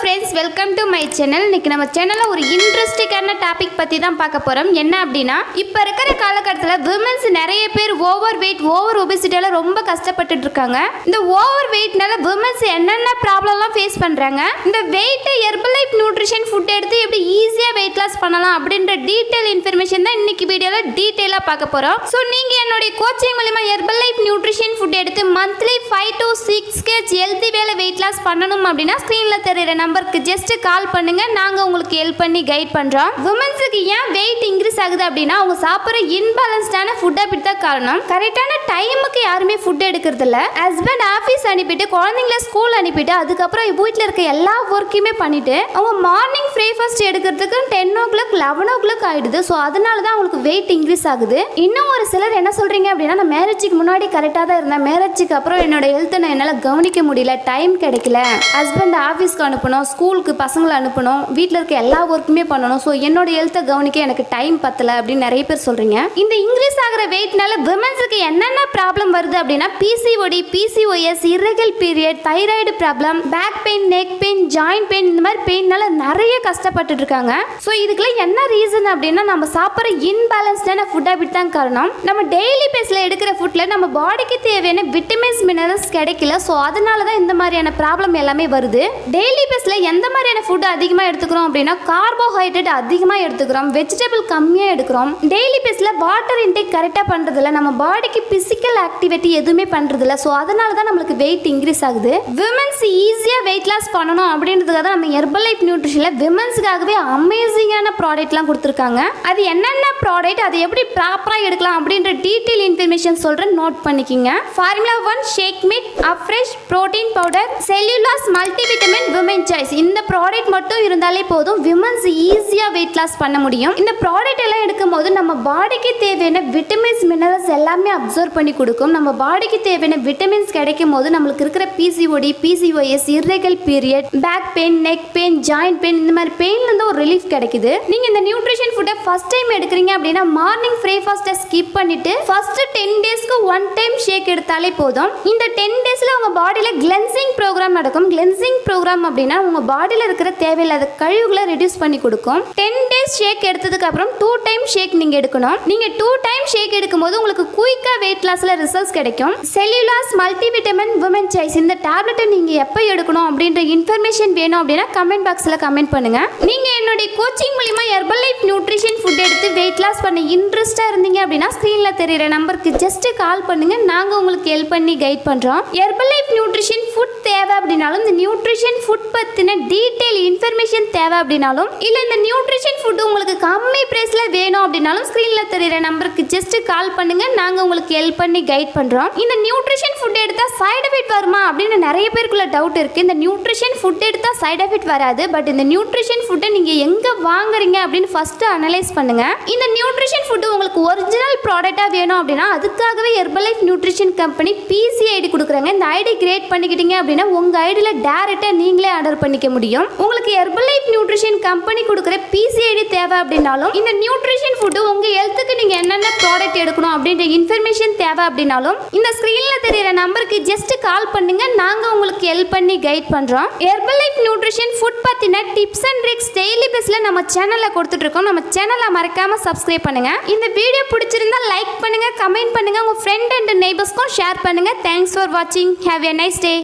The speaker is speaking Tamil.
Friends, welcome to my channel. இன்னைக்கு நம்ம சேனலில் ஒரு இன்ட்ரெஸ்டிங்கான டாபிக் பற்றி தான் பார்க்க போகிறோம். என்ன அப்படின்னா, இப்போ இருக்கிற காலகட்டத்தில் விமன்ஸ் நிறைய பேர் ஓவர் வெயிட், ஓவர் ஒபிசிட்டியால் ரொம்ப கஷ்டப்பட்டுட்டு இருக்காங்க. இந்த ஓவர் வெயிட்னால விமன்ஸ் என்னென்ன ப்ராப்ளம்லாம் ஃபேஸ் பண்ணுறாங்க, இந்த வெயிட்டை ஹெர்பலைஃப் நியூட்ரிஷன் ஃபுட் எடுத்து எப்படி ஈஸியாக வெயிட் லாஸ் பண்ணலாம் அப்படின்ற டீட்டெயில் இன்ஃபர்மேஷன் தான் இன்னைக்கு வீடியோவில் டீட்டெயிலாக பார்க்க போகிறோம். ஸோ நீங்கள் என்னுடைய கோச்சிங் மூலிமா ஹெர்பலைஃப் நியூட்ரிஷன் ஃபுட் எடுத்து மந்த்லி 5 to 6 kg ஹெல்தி வேலை வெயிட் லாஸ் பண்ணணும் அப்படின்னா ஸ்க்ரீனில் தெரியுற நம்பருக்கு ஜஸ்ட் கால் பண்ணுங்க. நாங்கள் உங்களுக்கு ஹெல்ப் பண்ணி கைட் பண்ணுறோம். விமன்ஸுக்கு ஏன் வெயிட் இன்க்ரீஸ் ஆகுது அப்படின்னா, அவங்க சாப்பிட்ற இன்பேலன்ஸ்டான ஃபுட் ஹேபிட் தான் காரணம். கரெக்டான டைமுக்கு யாருமே ஃபுட் எடுக்கிறது இல்லை. ஹஸ்பண்ட் ஆஃபீஸ் அனுப்பிட்டு, குழந்தைங்கள ஸ்கூல் அனுப்பிட்டு, அதுக்கப்புறம் வீட்டில் இருக்க எல்லா ஒர்க்கையுமே பண்ணிட்டு அவங்க மார்னிங் பிரேக்ஃபாஸ்ட் எடுக்கிறதுக்கு 10 o'clock 11 o'clock ஆயிடுது. ஸோ அதனால தான் அவங்களுக்கு வெயிட் இன்க்ரீஸ் ஆகுது. இன்னும் ஒரு சிலர் என்ன சொல்றீங்க அப்படின்னா, நான் மேரேஜுக்கு முன்னாடி கரெக்டாக தான் இருந்தேன், மேரேஜுக்கு அப்புறம் என்னோட ஹெல்த்தை நான் என்னால் கவனிக்க முடியல, டைம் கிடைக்கல, ஹஸ்பண்ட் ஆஃபீஸ்க்கு அனுப்பணும், ஸ்கூலுக்கு பசங்களை அனுப்பணும், வீட்டில் இருக்க எல்லா ஒர்க்குமே பண்ணணும், ஸோ என்னோட ஹெல்த்தை கவனிக்க எனக்கு டைம் பத்தலை அப்படின்னு நிறைய பேர் சொல்றீங்க. இந்த இன்க்ரீஸ் ஆகிற வெயிட்னால விமன்ஸுக்கு என்னென்ன ப்ராப்ளம் வருது அப்படின்னா, PCOD, PCOS, irregular period, thyroid problem, back pain, neck pain, joint pain, இந்த மாதிரி பெயின்னால நிறைய கஷ்டப்பட்டு இருக்காங்க. ஸோ இதுக்கெல்லாம் என்ன ரீசன் அப்படின்னா, நம்ம சாப்பிட்ற இன்பேலன்ஸ்டான ஃபுட் ஹேபிட் தான் காரணம். நம்ம டெய்லி பேஸில் எடுக்கிற ஃபுட்ல நம்ம பாடிக்கு தேவையான விட்டமின்ஸ், மினரல்ஸ் கிடைக்கல. ஸோ அதனால தான் இந்த மாதிரியான ப்ராப்ளம் எல்லாமே வருது. டெய்லி பேஸில் எந்த மாதிரியான ஃபுட் அதிகமாக எடுத்துக்கிறோம் அப்படின்னா, கார்போஹைட்ரேட் அதிகமாக எடுத்துக்கிறோம், வெஜிடபிள் கம்மியாக எடுக்கிறோம், டெய்லி பேஸில் வாட்டர் இன்டேக் கரெக்டாக பண்ணுறதில்ல, நம்ம பாடிக்கு பிசிக்கல் ஆக்டிவிட்டி எதுவுமே பண்ணுறதில்ல. ஸோ அதனால தான் நம்மளுக்கு வெயிட் இன்க்ரீஸ் ஆகுது. விமன்ஸ் ஈஸியாக வெயிட் லாஸ் பண்ணணும் அப்படின்றதுக்காக தான் நம்ம ஹெர்பலைஃப் நியூட்ரிஷனில் விமன்ஸுக்காகவே அமேசிங்கான ப்ராடக்ட்லாம் கொடுத்துருக்காங்க. அது என்னென்ன ப்ராடக்ட், அதை எப்படி ப்ராப்பராக எடுக்கலாம் அப்படின்ற டீட்டெயில் இன்ஃபர்மேஷன் சொல்கிறேன், நோட் பண்ணிக்கிங்க. Formula 1 shake mate, afresh protein powder, Cell U Loss multivitamin, women choice. இந்த ப்ராடக்ட் மட்டும் இருந்தாலே போதும், விமன்ஸ் ஈஸியாக வெயிட் லாஸ் பண்ண முடியும். இந்த ப்ராடக்ட் எல்லாம் எடுக்கும்போது நம்ம பாடிக்கு தேவையான விட்டமின்ஸ், மினரல்ஸ் எல்லாமே அப்சர்வ் பண்ணி கொடுக்கும். நம்ம பாடிக்கு தேவையான விட்டமின்ஸ் கிடைக்கும் போது நம்மளுக்கு இருக்கிற PCOD, PCOS, irregular period, back pain, neck pain, joint pain, இந்த மாதிரி பெயின்லேருந்து ஒரு ரிலீஃப் கிடைக்குது. நீங்கள் இந்த நியூட்ரிஷன் ஃபுட்டை ஃபர்ஸ்ட் டைம் எடுக்கிறீங்க அப்படின்னா, மார்னிங் பிரேக்ஃபாஸ்ட்டை ஸ்கிப் பண்ணிட்டு ஃபர்ஸ்ட் 10 daysக்கு 1 time ஷேக் எடுத்தாலே போதும். இந்த 10 daysல உங்க பாடியில் கிளென்சிங் ப்ரோக்ராம் நடக்கும். கிளென்சிங் ப்ரோக்ராம் அப்படின்னா உங்க பாடியில் இருக்கிற தேவையில்லாத கழிவுகளை ரெடியூஸ் பண்ணி கொடுக்கும். 10 days ஷேக் எடுத்ததுக்கு அப்புறம் 2 time ஷேக் நீங்க எடுக்கணும். நீங்க 2 time ஷேக் எடுக்கும்போது உங்களுக்கு குயிக்கா வெயிட் லாஸ்ல ரிசல்ட்ஸ் கிடைக்கும். செல்லுலாஸ் மல்டிவிட்டமின், விமன் சாய்ஸ், இந்த டேப்லெட்டை நீங்க எப்போ எடுக்கணும் அப்படின்ற இன்ஃபர்மேஷன் வேணும் அப்படின்னா கமெண்ட் பாக்ஸ்ல கமெண்ட் பண்ணுங்க. நீங்க என்னுடைய கோச்சிங் மூலமா ஹெர்பலைஃப் நியூட்ரிஷன் ஃபுட் எடுத்து வெயிட் லாஸ் பண்ண இன்ட்ரெஸ்டா இருந்தீங்க அப்படின்னா ஸ்கிரீன்ல தெரியுற நம்பருக்கு ஜஸ்ட் கால் பண்ணுங்க. நாங்க உங்களுக்கு ஹெல்ப் பண்ணி கைட் பண்றோம். ஹெர்பலைஃப் நியூட்ரிஷன் ஃபுட் தேவை அப்படினாலும், இந்த நியூட்ரிஷன் ஃபுட் பத்தின டீடைல் இன்ஃபர்மேஷன் தேவை அப்படினாலும், இல்ல இந்த நியூட்ரிஷன் ஃபுட் உங்களுக்கு கம்மி பிரைஸ்ல வேணும் அப்படினாலும் ஸ்கிரீன்ல தெரியுற நம்பருக்கு ஜஸ்ட் கால் பண்ணுங்க. நாங்க உங்களுக்கு ஹெல்ப் பண்ணி கைட் பண்றோம். இந்த நியூட்ரிஷன் ஃபுட் எடுத்தா சைடு எஃபெக்ட் வருமா அப்படின்னு நிறைய பேருக்குள்ள டவுட் இருக்கு. இந்த நியூட்ரிஷன் ஃபுட் எடுத்தா சைடு எஃபெக்ட் வராது. பட் இந்த நியூட்ரிஷன் ஃபுட்டை நீங்க எங்க வாங்குறீங்க அப்படின்னு ஃபர்ஸ்ட் அனலைஸ் பண்ணுங்க. இந்த நியூட்ரிஷன் ஃபுட் உங்களுக்கு ஒரிஜினல் ப்ராடக்ட்டா வேணும் அப்படின்னா அதுக்காகவே Herbalife nutrition company PC ID கொடுக்குறாங்க. இந்த ஐடி கிரியேட் பண்ணிக்கிட்டீங்க அப்படின்னா உங்க ஐடியில டைரக்டா நீங்களே ஆர்டர் பண்ணிக்க முடியும். உங்களுக்கு ஹெர்பலைஃப் நியூட்ரிஷன் கம்பெனி கொடுக்குற பிசி ஐடி தேவை அப்படின்னாலும், இந்த நியூட்ரிஷன் ஃபுட் உங்க ஹெல்த்துக்கு நீங்க என்னென்ன ப்ராடக்ட் எடுக்கணும் அப்படின்ற இன்ஃபர்மேஷன் தேவை அப்படின்னாலும் இந்த ஸ்கிரீன்ல தெரியுற நம்பருக்கு ஜஸ்ட் கால் பண்ணுங்க. நாங்க உங்களுக்கு ஹெல்ப் பண்ணி கைட் பண்றோம். ஹெர்பலைஃப் நியூட்ரிஷன் ஃபுட் பத்தின டிப்ஸ் அண்ட் ட்ரிக்ஸ் டெய்லி பேஸ்ல நம்ம சேனல்ல கொடுத்துட்டு இருக்கோம். நம்ம சேனலை மறக்காம சப்ஸ்கிரைப் பண்ணுங்க. இந்த வீடியோ பிடிச்சிருந்தா லைக் பண்ணுங்க, கமெண்ட் பண்ணுங்க, உங்க ஃப்ரெண்ட் அண்ட் நெய்பர்ஸ்க்கும் ஷேர் பண்ணுங்க. தேங்க்ஸ் ஃபார் வாட்சிங். Have a nice day.